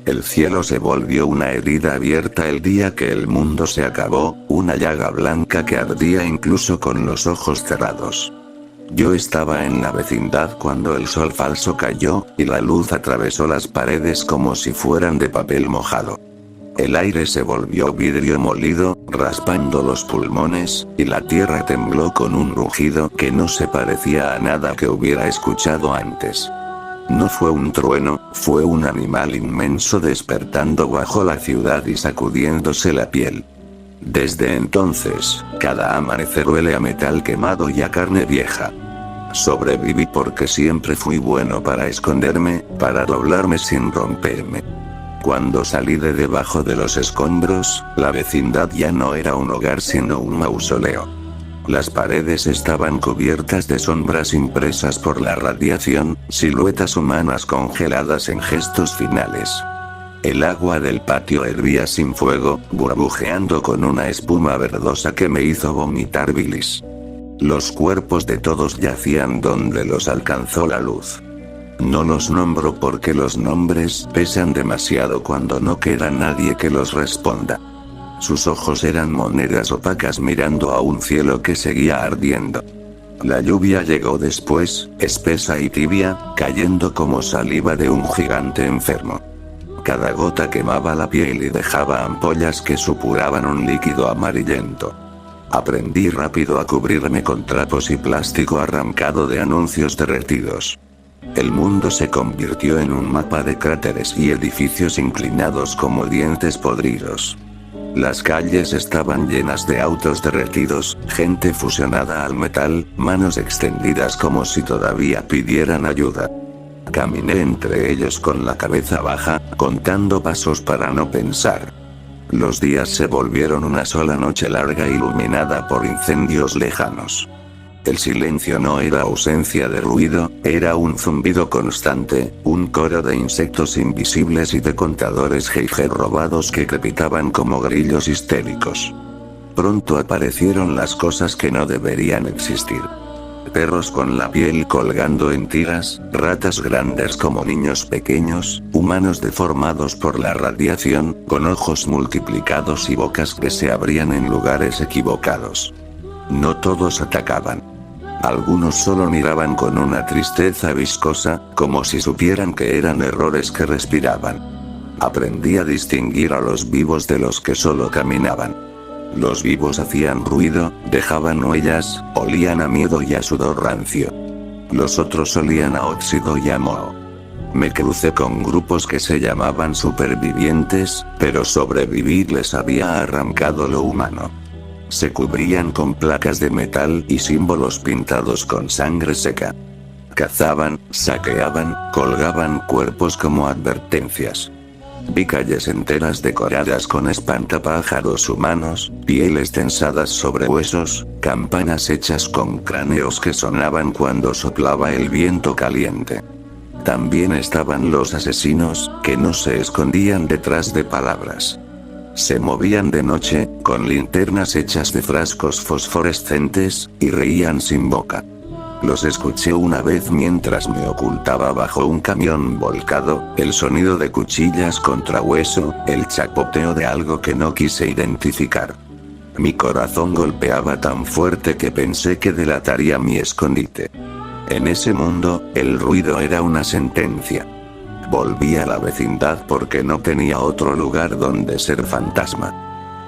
El cielo se volvió una herida abierta el día que el mundo se acabó, una llaga blanca que ardía incluso con los ojos cerrados. Yo estaba en la vecindad cuando el sol falso cayó, y la luz atravesó las paredes como si fueran de papel mojado. El aire se volvió vidrio molido, raspando los pulmones, y la tierra tembló con un rugido que no se parecía a nada que hubiera escuchado antes. No fue un trueno, fue un animal inmenso despertando bajo la ciudad y sacudiéndose la piel. Desde entonces, cada amanecer huele a metal quemado y a carne vieja. Sobreviví porque siempre fui bueno para esconderme, para doblarme sin romperme. Cuando salí de debajo de los escombros, la vecindad ya no era un hogar sino un mausoleo. Las paredes estaban cubiertas de sombras impresas por la radiación, siluetas humanas congeladas en gestos finales. El agua del patio hervía sin fuego, burbujeando con una espuma verdosa que me hizo vomitar bilis. Los cuerpos de todos yacían donde los alcanzó la luz. No los nombro porque los nombres pesan demasiado cuando no queda nadie que los responda. Sus ojos eran monedas opacas mirando a un cielo que seguía ardiendo. La lluvia llegó después, espesa y tibia, cayendo como saliva de un gigante enfermo. Cada gota quemaba la piel y dejaba ampollas que supuraban un líquido amarillento. Aprendí rápido a cubrirme con trapos y plástico arrancado de anuncios derretidos. El mundo se convirtió en un mapa de cráteres y edificios inclinados como dientes podridos. Las calles estaban llenas de autos derretidos, gente fusionada al metal, manos extendidas como si todavía pidieran ayuda. Caminé entre ellos con la cabeza baja, contando pasos para no pensar. Los días se volvieron una sola noche larga iluminada por incendios lejanos. El silencio no era ausencia de ruido, era un zumbido constante, un coro de insectos invisibles y de contadores Geiger robados que crepitaban como grillos histéricos. Pronto aparecieron las cosas que no deberían existir. Perros con la piel colgando en tiras, ratas grandes como niños pequeños, humanos deformados por la radiación, con ojos multiplicados y bocas que se abrían en lugares equivocados. No todos atacaban. Algunos solo miraban con una tristeza viscosa, como si supieran que eran errores que respiraban. Aprendí a distinguir a los vivos de los que solo caminaban. Los vivos hacían ruido, dejaban huellas, olían a miedo y a sudor rancio. Los otros olían a óxido y a moho. Me crucé con grupos que se llamaban supervivientes, pero sobrevivir les había arrancado lo humano. Se cubrían con placas de metal y símbolos pintados con sangre seca. Cazaban, saqueaban, colgaban cuerpos como advertencias. Vi calles enteras decoradas con espantapájaros humanos, pieles tensadas sobre huesos, campanas hechas con cráneos que sonaban cuando soplaba el viento caliente. También estaban los asesinos, que no se escondían detrás de palabras. Se movían de noche, con linternas hechas de frascos fosforescentes, y reían sin boca. Los escuché una vez mientras me ocultaba bajo un camión volcado, el sonido de cuchillas contra hueso, el chapoteo de algo que no quise identificar. Mi corazón golpeaba tan fuerte que pensé que delataría mi escondite. En ese mundo, el ruido era una sentencia. Volví a la vecindad porque no tenía otro lugar donde ser fantasma.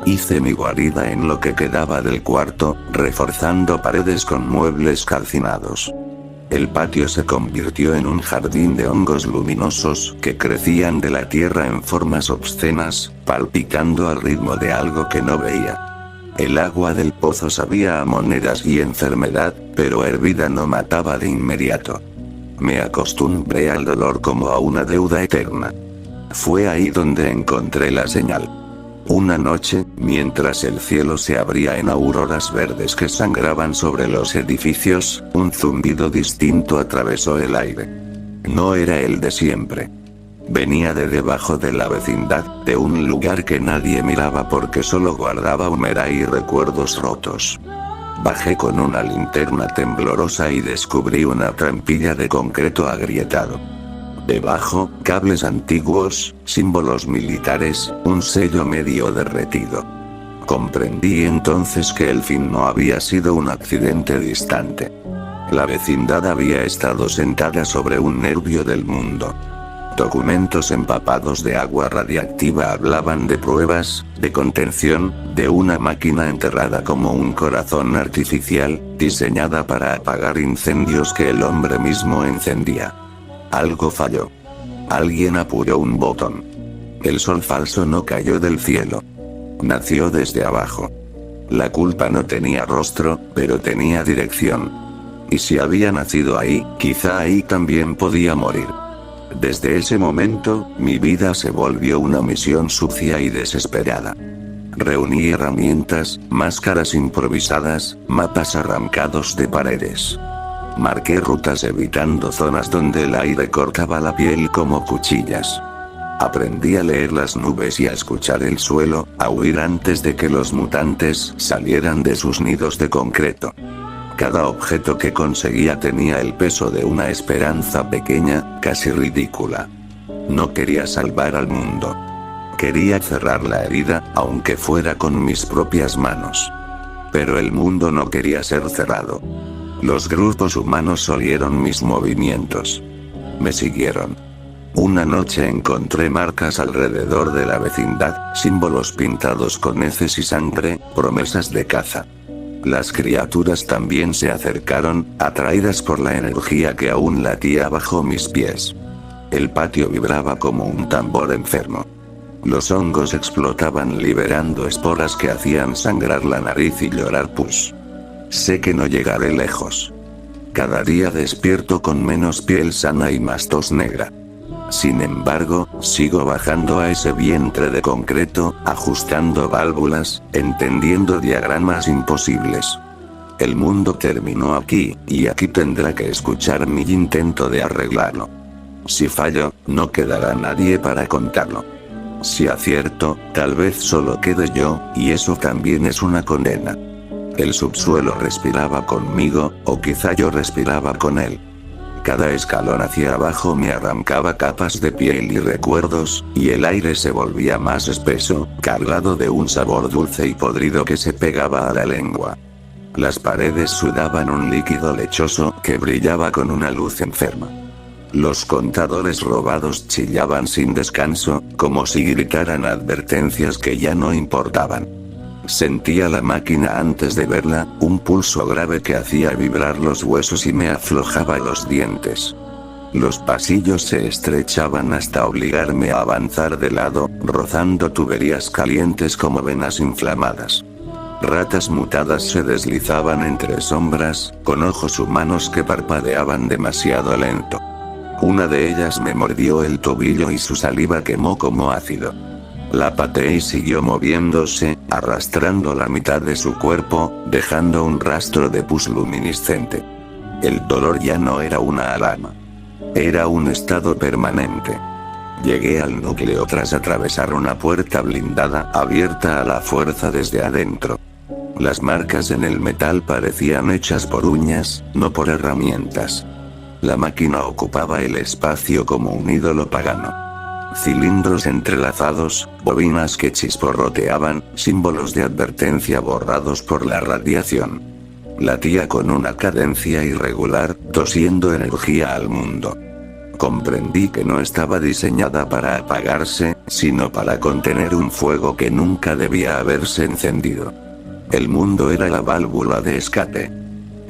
Hice mi guarida en lo que quedaba del cuarto, reforzando paredes con muebles calcinados. El patio se convirtió en un jardín de hongos luminosos que crecían de la tierra en formas obscenas, palpitando al ritmo de algo que no veía. El agua del pozo sabía a monedas y enfermedad, pero hervida no mataba de inmediato. Me acostumbré al dolor como a una deuda eterna. Fue ahí donde encontré la señal. Una noche, mientras el cielo se abría en auroras verdes que sangraban sobre los edificios, un zumbido distinto atravesó el aire. No era el de siempre. Venía de debajo de la vecindad, de un lugar que nadie miraba porque solo guardaba humedad y recuerdos rotos. Bajé con una linterna temblorosa y descubrí una trampilla de concreto agrietado. Debajo, cables antiguos, símbolos militares, un sello medio derretido. Comprendí entonces que el fin no había sido un accidente distante. La vecindad había estado sentada sobre un nervio del mundo. Documentos empapados de agua radiactiva hablaban de pruebas, de contención, de una máquina enterrada como un corazón artificial, diseñada para apagar incendios que el hombre mismo encendía. Algo falló. Alguien apuró un botón. El sol falso no cayó del cielo. Nació desde abajo. La culpa no tenía rostro, pero tenía dirección. Y si había nacido ahí, quizá ahí también podía morir. Desde ese momento, mi vida se volvió una misión sucia y desesperada. Reuní herramientas, máscaras improvisadas, mapas arrancados de paredes. Marqué rutas evitando zonas donde el aire cortaba la piel como cuchillas. Aprendí a leer las nubes y a escuchar el suelo, a huir antes de que los mutantes salieran de sus nidos de concreto. Cada objeto que conseguía tenía el peso de una esperanza pequeña, casi ridícula. No quería salvar al mundo. Quería cerrar la herida, aunque fuera con mis propias manos. Pero el mundo no quería ser cerrado. Los grupos humanos oyeron mis movimientos. Me siguieron. Una noche encontré marcas alrededor de la vecindad, símbolos pintados con heces y sangre, promesas de caza. Las criaturas también se acercaron, atraídas por la energía que aún latía bajo mis pies. El patio vibraba como un tambor enfermo. Los hongos explotaban liberando esporas que hacían sangrar la nariz y llorar pus. Sé que no llegaré lejos. Cada día despierto con menos piel sana y más tos negra. Sin embargo, sigo bajando a ese vientre de concreto, ajustando válvulas, entendiendo diagramas imposibles. El mundo terminó aquí, y aquí tendrá que escuchar mi intento de arreglarlo. Si fallo, no quedará nadie para contarlo. Si acierto, tal vez solo quede yo, y eso también es una condena. El subsuelo respiraba conmigo, o quizá yo respiraba con él. Cada escalón hacia abajo me arrancaba capas de piel y recuerdos, y el aire se volvía más espeso, cargado de un sabor dulce y podrido que se pegaba a la lengua. Las paredes sudaban un líquido lechoso que brillaba con una luz enferma. Los contadores robados chillaban sin descanso, como si gritaran advertencias que ya no importaban. Sentía la máquina antes de verla, un pulso grave que hacía vibrar los huesos y me aflojaba los dientes. Los pasillos se estrechaban hasta obligarme a avanzar de lado, rozando tuberías calientes como venas inflamadas. Ratas mutadas se deslizaban entre sombras, con ojos humanos que parpadeaban demasiado lento. Una de ellas me mordió el tobillo y su saliva quemó como ácido. La pateé y siguió moviéndose, arrastrando la mitad de su cuerpo, dejando un rastro de pus luminiscente. El dolor ya no era una alarma. Era un estado permanente. Llegué al núcleo tras atravesar una puerta blindada, abierta a la fuerza desde adentro. Las marcas en el metal parecían hechas por uñas, no por herramientas. La máquina ocupaba el espacio como un ídolo pagano. Cilindros entrelazados, bobinas que chisporroteaban, símbolos de advertencia borrados por la radiación. Latía con una cadencia irregular, tosiendo energía al mundo. Comprendí que no estaba diseñada para apagarse, sino para contener un fuego que nunca debía haberse encendido. El mundo era la válvula de escape.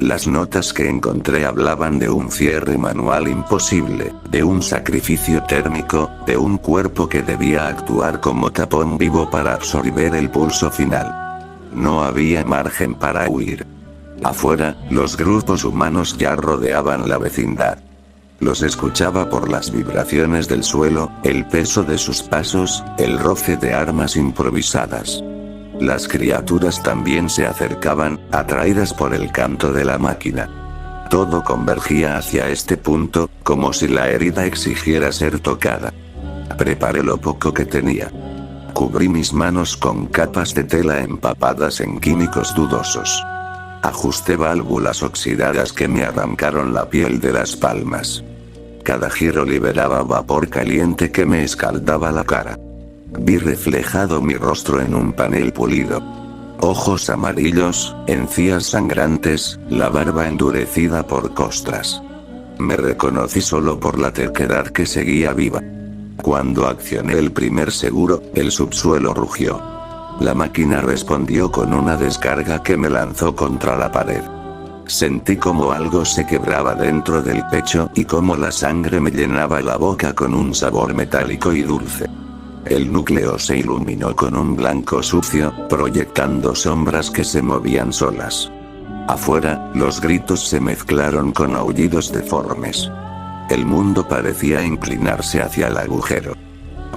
Las notas que encontré hablaban de un cierre manual imposible, de un sacrificio térmico, de un cuerpo que debía actuar como tapón vivo para absorber el pulso final. No había margen para huir. Afuera, los grupos humanos ya rodeaban la vecindad. Los escuchaba por las vibraciones del suelo, el peso de sus pasos, el roce de armas improvisadas. Las criaturas también se acercaban, atraídas por el canto de la máquina. Todo convergía hacia este punto, como si la herida exigiera ser tocada. Preparé lo poco que tenía. Cubrí mis manos con capas de tela empapadas en químicos dudosos. Ajusté válvulas oxidadas que me arrancaron la piel de las palmas. Cada giro liberaba vapor caliente que me escaldaba la cara. Vi reflejado mi rostro en un panel pulido. Ojos amarillos, encías sangrantes, la barba endurecida por costras. Me reconocí solo por la terquedad que seguía viva. Cuando accioné el primer seguro, el subsuelo rugió. La máquina respondió con una descarga que me lanzó contra la pared. Sentí como algo se quebraba dentro del pecho y como la sangre me llenaba la boca con un sabor metálico y dulce. El núcleo se iluminó con un blanco sucio, proyectando sombras que se movían solas. Afuera, los gritos se mezclaron con aullidos deformes. El mundo parecía inclinarse hacia el agujero.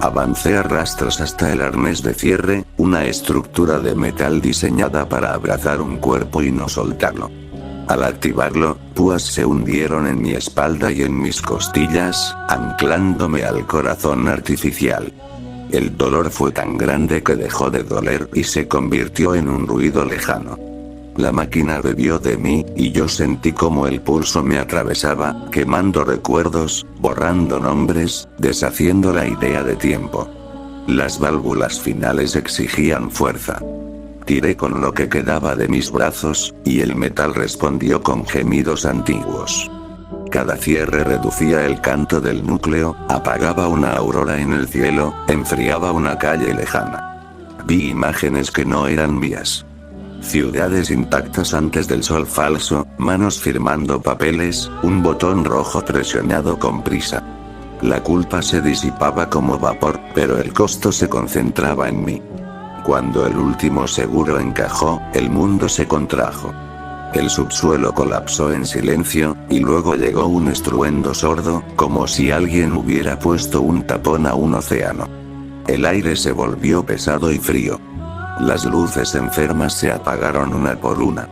Avancé a rastros hasta el arnés de cierre, una estructura de metal diseñada para abrazar un cuerpo y no soltarlo. Al activarlo, púas se hundieron en mi espalda y en mis costillas, anclándome al corazón artificial. El dolor fue tan grande que dejó de doler y se convirtió en un ruido lejano. La máquina bebió de mí, y yo sentí como el pulso me atravesaba, quemando recuerdos, borrando nombres, deshaciendo la idea de tiempo. Las válvulas finales exigían fuerza. Tiré con lo que quedaba de mis brazos, y el metal respondió con gemidos antiguos. Cada cierre reducía el canto del núcleo, apagaba una aurora en el cielo, enfriaba una calle lejana. Vi imágenes que no eran mías. Ciudades intactas antes del sol falso, manos firmando papeles, un botón rojo presionado con prisa. La culpa se disipaba como vapor, pero el costo se concentraba en mí. Cuando el último seguro encajó, el mundo se contrajo. El subsuelo colapsó en silencio, y luego llegó un estruendo sordo, como si alguien hubiera puesto un tapón a un océano. El aire se volvió pesado y frío. Las luces enfermas se apagaron una por una.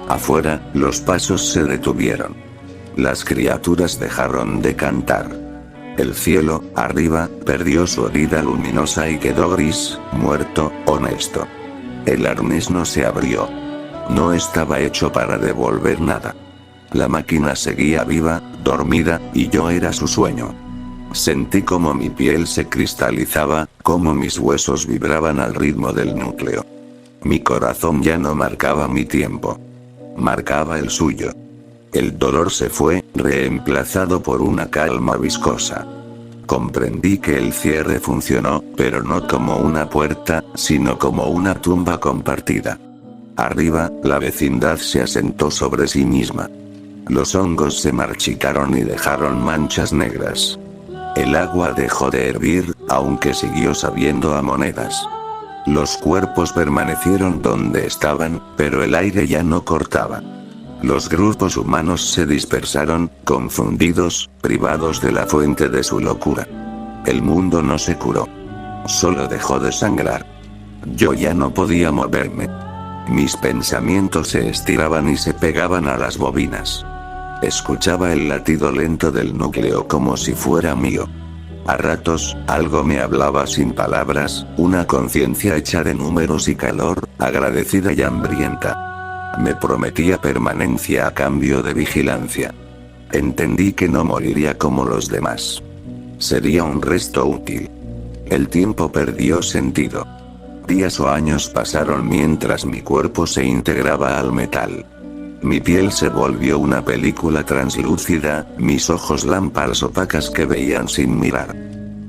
Afuera, los pasos se detuvieron. Las criaturas dejaron de cantar. El cielo, arriba, perdió su herida luminosa y quedó gris, muerto, honesto. El arnés no se abrió. No estaba hecho para devolver nada. La máquina seguía viva, dormida, y yo era su sueño. Sentí como mi piel se cristalizaba, como mis huesos vibraban al ritmo del núcleo. Mi corazón ya no marcaba mi tiempo. Marcaba el suyo. El dolor se fue, reemplazado por una calma viscosa. Comprendí que el cierre funcionó, pero no como una puerta, sino como una tumba compartida. Arriba, la vecindad se asentó sobre sí misma. Los hongos se marchitaron y dejaron manchas negras. El agua dejó de hervir, aunque siguió sabiendo a monedas. Los cuerpos permanecieron donde estaban, pero el aire ya no cortaba. Los grupos humanos se dispersaron, confundidos, privados de la fuente de su locura. El mundo no se curó. Solo dejó de sangrar. Yo ya no podía moverme. Mis pensamientos se estiraban y se pegaban a las bobinas. Escuchaba el latido lento del núcleo como si fuera mío. A ratos, algo me hablaba sin palabras, una conciencia hecha de números y calor, agradecida y hambrienta. Me prometía permanencia a cambio de vigilancia. Entendí que no moriría como los demás. Sería un resto útil. El tiempo perdió sentido. Días o años pasaron mientras mi cuerpo se integraba al metal. Mi piel se volvió una película translúcida, mis ojos lámparas opacas que veían sin mirar.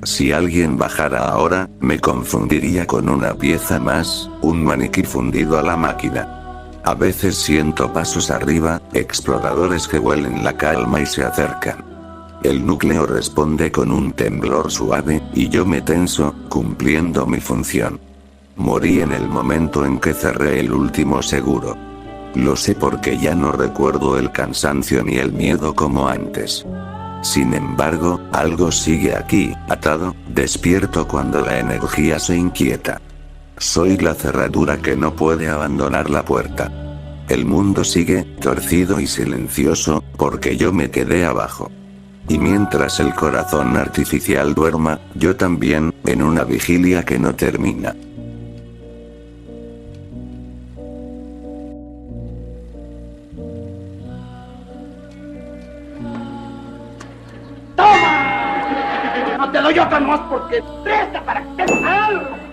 Si alguien bajara ahora, me confundiría con una pieza más, un maniquí fundido a la máquina. A veces siento pasos arriba, exploradores que huelen la calma y se acercan. El núcleo responde con un temblor suave, y yo me tenso, cumpliendo mi función. Morí en el momento en que cerré el último seguro. Lo sé porque ya no recuerdo el cansancio ni el miedo como antes. Sin embargo, algo sigue aquí, atado, despierto cuando la energía se inquieta. Soy la cerradura que no puede abandonar la puerta. El mundo sigue, torcido y silencioso, porque yo me quedé abajo. Y mientras el corazón artificial duerma, yo también, en una vigilia que no termina. no te doy otra más porque presta para que te algo.